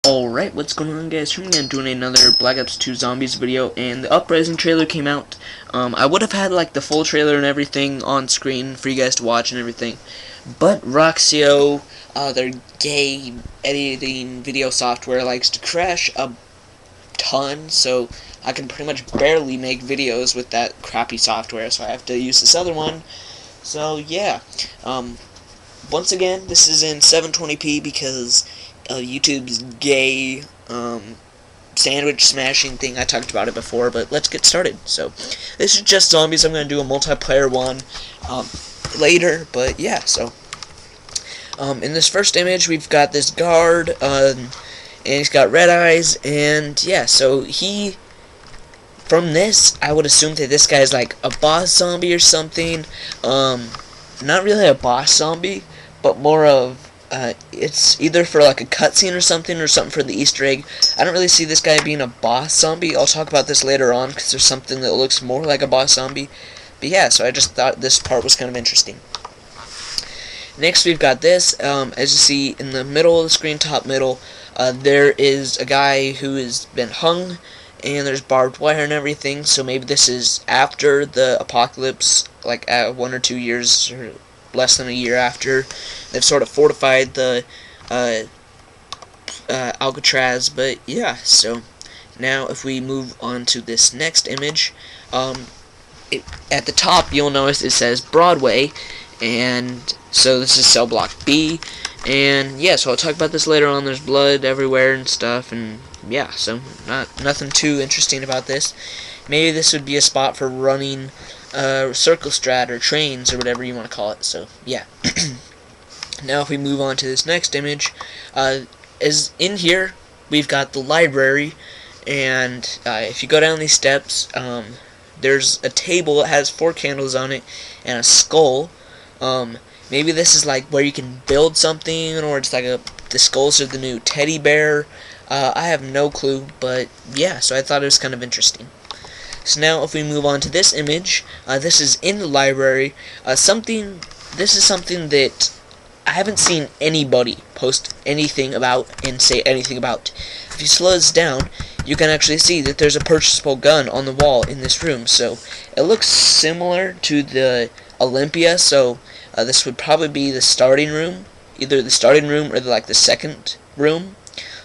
Alright, what's going on, guys? Here again doing another Black Ops 2 Zombies video, and the Uprising trailer came out. I would have had like the full trailer and everything on screen for you guys to watch and everything, but Roxio, their gay editing video software, likes to crash a ton, so I can pretty much barely make videos with that crappy software, so I have to use this other one. So yeah, once again, this is in 720p because YouTube's gay sandwich smashing thing. I talked about it before, but let's get started. So this is just zombies. I'm going to do a multiplayer one later, but yeah. So in this first image, we've got this guard, and he's got red eyes, and yeah. So from this, I would assume that this guy is like a boss zombie or something. Not really a boss zombie, but more of it's either for like a cutscene or something for the Easter egg. I don't really see this guy being a boss zombie. I'll talk about this later on because there's something that looks more like a boss zombie. But yeah, so I just thought this part was kind of interesting. Next we've got this. As you see in the middle of the screen, top middle, there is a guy who has been hung, and there's barbed wire and everything. So maybe this is after the apocalypse, like 1 or 2 years or less than a year after they've sort of fortified the Alcatraz. But yeah, so now if we move on to this next image, at the top you'll notice it says Broadway, and so this is cell block B, and yeah, so I'll talk about this later on. There's blood everywhere and stuff, and yeah, so nothing too interesting about this. Maybe this would be a spot for running circle strat or trains or whatever you want to call it. So yeah. Now if we move on to this next image, is in here we've got the library, and if you go down these steps, there's a table that has 4 candles on it and a skull. Maybe this is like where you can build something, or it's like the skulls are the new teddy bear. I have no clue, but yeah, so I thought it was kind of interesting. So now if we move on to this image, this is in the library. This is something that I haven't seen anybody post anything about and say anything about. If you slow this down, you can actually see that there's a purchasable gun on the wall in this room. So it looks similar to the Olympia, so this would probably be the starting room, either the starting room or the second room.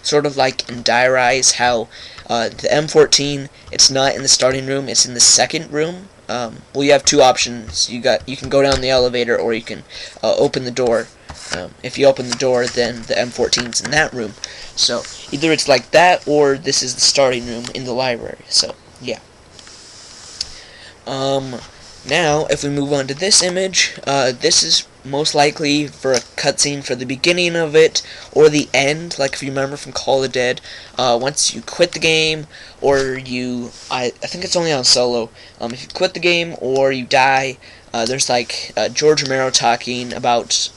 Sort of like in Die Rise, how the M14, it's not in the starting room, it's in the second room. Well, you have 2 options. You can go down the elevator, or you can open the door. If you open the door, then the M14's in that room. So either it's like that, or this is the starting room in the library. So yeah. Now, if we move on to this image, this is most likely for a cutscene for the beginning of it, or the end, like if you remember from Call of the Dead. Once you quit the game, or I think it's only on solo, if you quit the game, or you die, there's like George Romero talking about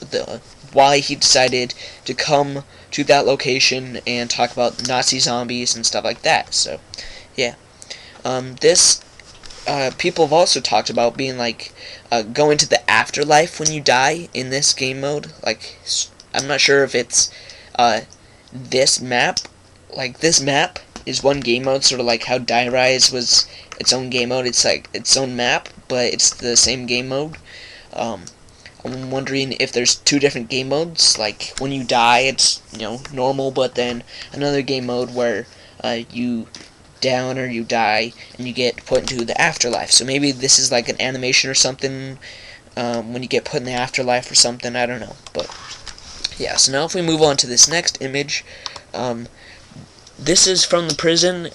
why he decided to come to that location and talk about Nazi zombies and stuff like that. So, yeah. People have also talked about being like going to the afterlife when you die in this game mode. Like, I'm not sure if it's this map. Like, this map is one game mode, sort of like how Die Rise was its own game mode. It's like its own map, but it's the same game mode. I'm wondering if there's 2 different game modes. Like, when you die, it's normal, but then another game mode where you down or you die and you get put into the afterlife. So maybe this is like an animation or something when you get put in the afterlife or something. I don't know, but yeah. So now if we move on to this next image, this is from the prison.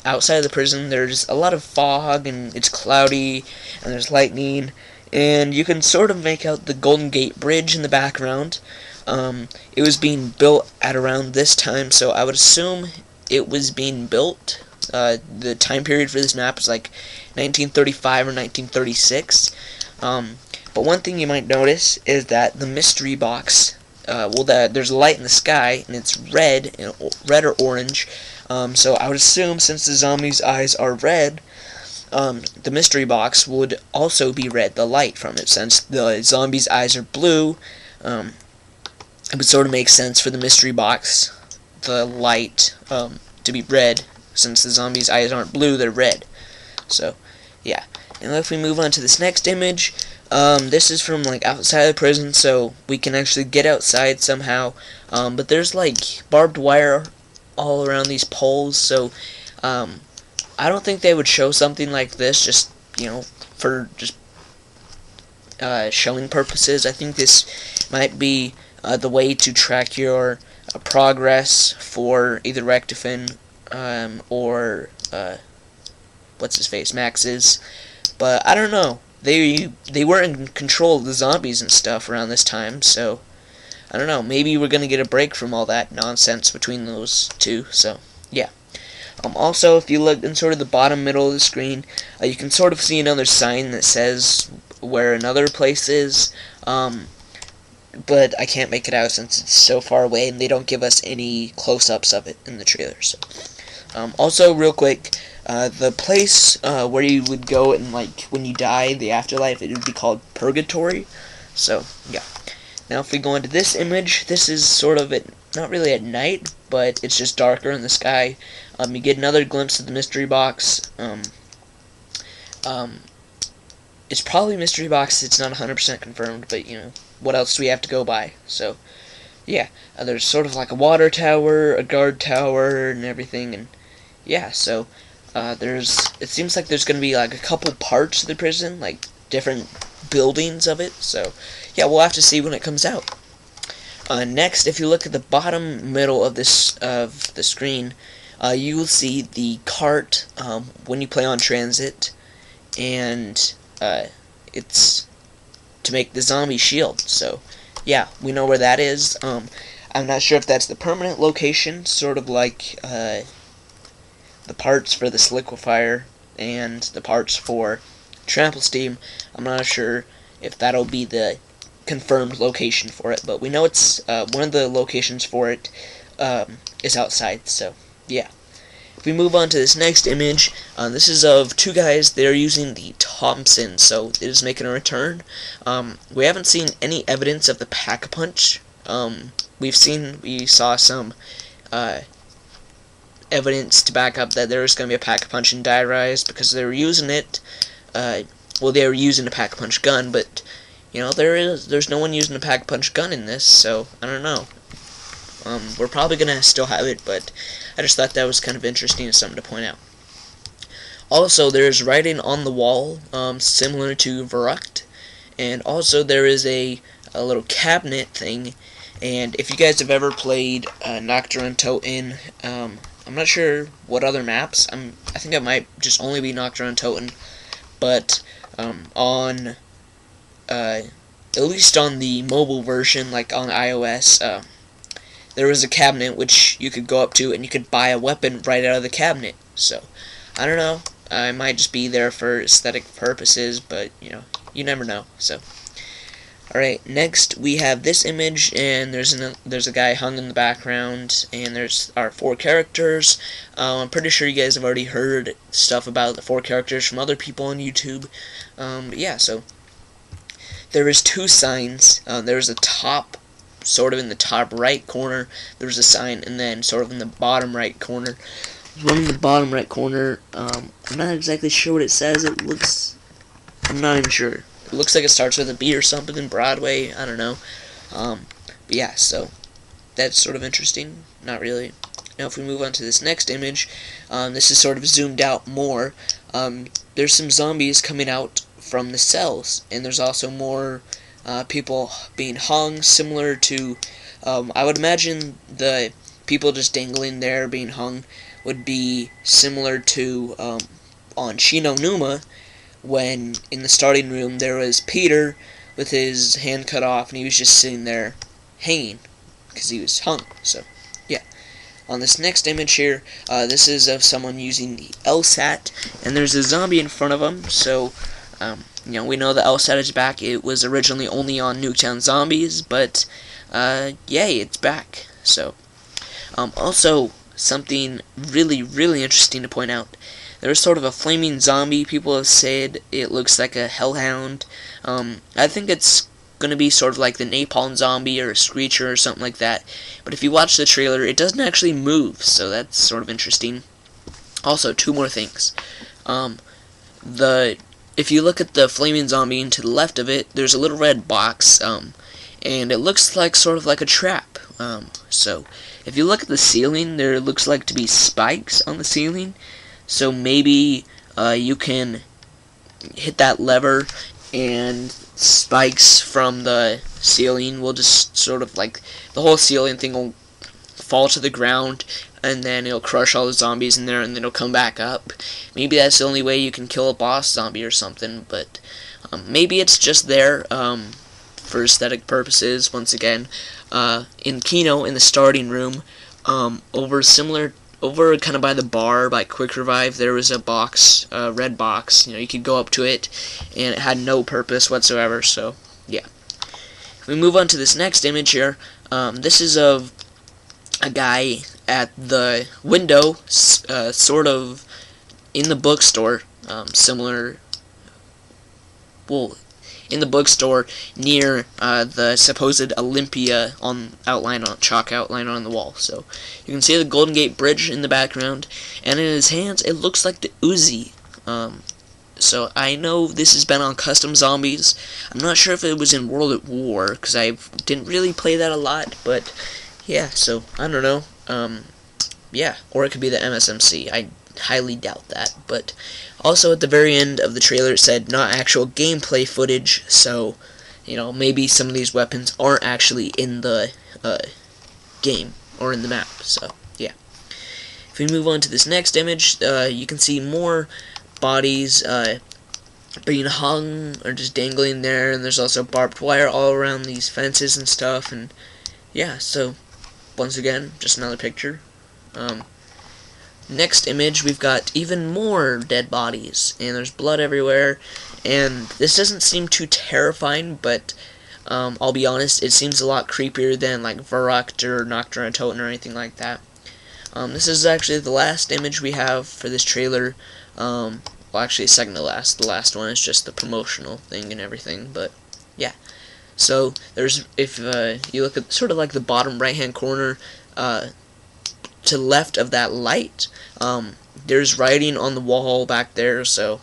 Outside of the prison, there's a lot of fog, and it's cloudy, and there's lightning, and you can sort of make out the Golden Gate Bridge in the background. It was being built at around this time, so I would assume it was being built. The time period for this map is like 1935 or 1936. But one thing you might notice is that the mystery box, there's a light in the sky, and it's red or orange. So I would assume, since the zombie's eyes are red, the mystery box would also be red, the light from it. Since the zombie's eyes are blue, it would sort of make sense for the mystery box the light to be red. Since the zombies' eyes aren't blue, they're red. So, yeah. And if we move on to this next image, this is from like outside the prison, so we can actually get outside somehow. But there's like barbed wire all around these poles, so I don't think they would show something like this just, you know, for just showing purposes. I think this might be the way to track your progress for either Rectifin or what's his face, Max's. But I don't know. They were in control of the zombies and stuff around this time, so I don't know. Maybe we're gonna get a break from all that nonsense between those two. So yeah. Also, if you look in sort of the bottom middle of the screen, you can sort of see another sign that says where another place is, but I can't make it out since it's so far away, and they don't give us any close-ups of it in the trailer. So, also, real quick, the place where you would go and like when you die, the afterlife, it would be called Purgatory. So, yeah. Now, if we go into this image, this is sort of not really at night, but it's just darker in the sky. You get another glimpse of the mystery box. It's probably mystery box. It's not 100% confirmed, but you know, what else do we have to go by? So, yeah, there's sort of like a water tower, a guard tower, and everything, and yeah. So, it seems like there's gonna be like a couple parts of the prison, like different buildings of it. So, yeah, we'll have to see when it comes out. Next, if you look at the bottom middle of the screen, you will see the cart when you play on Transit, and it's to make the zombie shield. So, yeah, we know where that is. I'm not sure if that's the permanent location, sort of like the parts for this liquefier and the parts for Trample Steam. I'm not sure if that'll be the confirmed location for it, but we know it's one of the locations for it is outside. So, yeah. If we move on to this next image, this is of two guys. They're using the Thompson, so it is making a return. We haven't seen any evidence of the Pack-a-Punch. We saw some evidence to back up that there is going to be a Pack-a-Punch in Die Rise because they were using it. Well, they were using a Pack-a-Punch gun, but you know, there's no one using a Pack-a-Punch gun in this, so I don't know. We're probably gonna still have it, but I just thought that was kind of interesting and something to point out. Also, there's writing on the wall, similar to Verrückt, and also there is a little cabinet thing. And if you guys have ever played Nocturne Toten, I'm not sure what other maps. I think it might just only be Nocturne Toten, but on at least on the mobile version, like on iOS, there was a cabinet which you could go up to and you could buy a weapon right out of the cabinet. So, I don't know. I might just be there for aesthetic purposes, but, you know, you never know. So, alright, next we have this image, and there's a guy hung in the background, and there's our 4 characters. I'm pretty sure you guys have already heard stuff about the 4 characters from other people on YouTube. But yeah, so there is 2 signs. There's a top, sort of in the top right corner, there's a sign, and then sort of in the bottom right corner. One in the bottom right corner, I'm not exactly sure what it says. I'm not even sure. It looks like it starts with a B or something in Broadway, I don't know. But yeah, so that's sort of interesting. Not really. Now if we move on to this next image, this is sort of zoomed out more. There's some zombies coming out from the cells, and there's also more people being hung, similar to, I would imagine the people just dangling there being hung would be similar to on Shi No Numa, when in the starting room there was Peter with his hand cut off and he was just sitting there hanging because he was hung. So yeah, on this next image here, this is of someone using the LSAT, and there's a zombie in front of him. So you know, we know the LSAT is back. It was originally only on Nuketown Zombies, but yay, it's back. So also, something really, really interesting to point out. There's sort of a flaming zombie. People have said it looks like a hellhound. I think it's going to be sort of like the napalm zombie or a screecher or something like that. But if you watch the trailer, it doesn't actually move, so that's sort of interesting. Also, two more things. If you look at the flaming zombie and to the left of it, there's a little red box, and it looks like sort of like a trap. So if you look at the ceiling, there looks like to be spikes on the ceiling. So maybe you can hit that lever, and spikes from the ceiling will just sort of like the whole ceiling thing will fall to the ground, and then it'll crush all the zombies in there, and then it'll come back up. Maybe that's the only way you can kill a boss zombie or something, but maybe it's just there for aesthetic purposes. Once again, in Kino, in the starting room, over kind of by the bar, by Quick Revive, there was a box, a red box. You could go up to it, and it had no purpose whatsoever, so, yeah. If we move on to this next image here, this is of a guy at the window, sort of in the bookstore, similar, well, in the bookstore near the supposed Olympia chalk outline on the wall. So you can see the Golden Gate Bridge in the background, and in his hands it looks like the Uzi. So I know this has been on Custom Zombies. I'm not sure if it was in World at War, because I didn't really play that a lot, but yeah, so I don't know. Yeah, or it could be the MSMC. I highly doubt that, but also at the very end of the trailer it said not actual gameplay footage, so maybe some of these weapons aren't actually in the game or in the map. So yeah, if we move on to this next image, you can see more bodies being hung or just dangling there, and there's also barbed wire all around these fences and stuff, and yeah, so once again, just another picture. Next image, we've got even more dead bodies, and there's blood everywhere, and this doesn't seem too terrifying, but I'll be honest, it seems a lot creepier than like Verrückt or Nocturne Toten or anything like that. This is actually the last image we have for this trailer. Well, actually second to last. The last one is just the promotional thing and everything, but yeah. So there's, if you look at sort of like the bottom right hand corner, to the left of that light, there's writing on the wall back there, so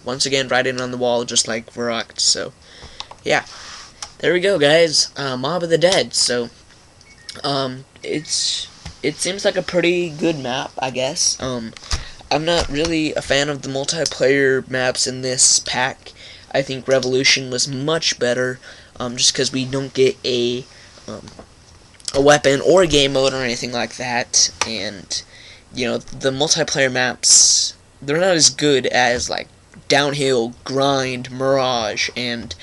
once again, writing on the wall just like Verrückt. So yeah, there we go, guys. Mob of the Dead. So it seems like a pretty good map, I guess. I'm not really a fan of the multiplayer maps in this pack. I think Revolution was much better, just because we don't get a weapon or a game mode or anything like that, and the multiplayer maps, they're not as good as like Downhill, Grind, Mirage, and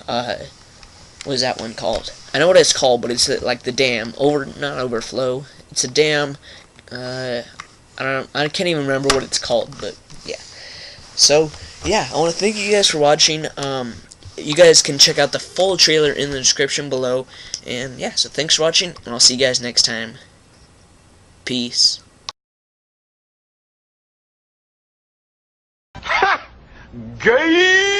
what is that one called? I know what it's called, but it's like the Dam. Not Overflow. It's a Dam. I can't even remember what it's called, but yeah. So yeah, I want to thank you guys for watching. You guys can check out the full trailer in the description below, and yeah, so thanks for watching, and I'll see you guys next time. Peace. Ha! Gay!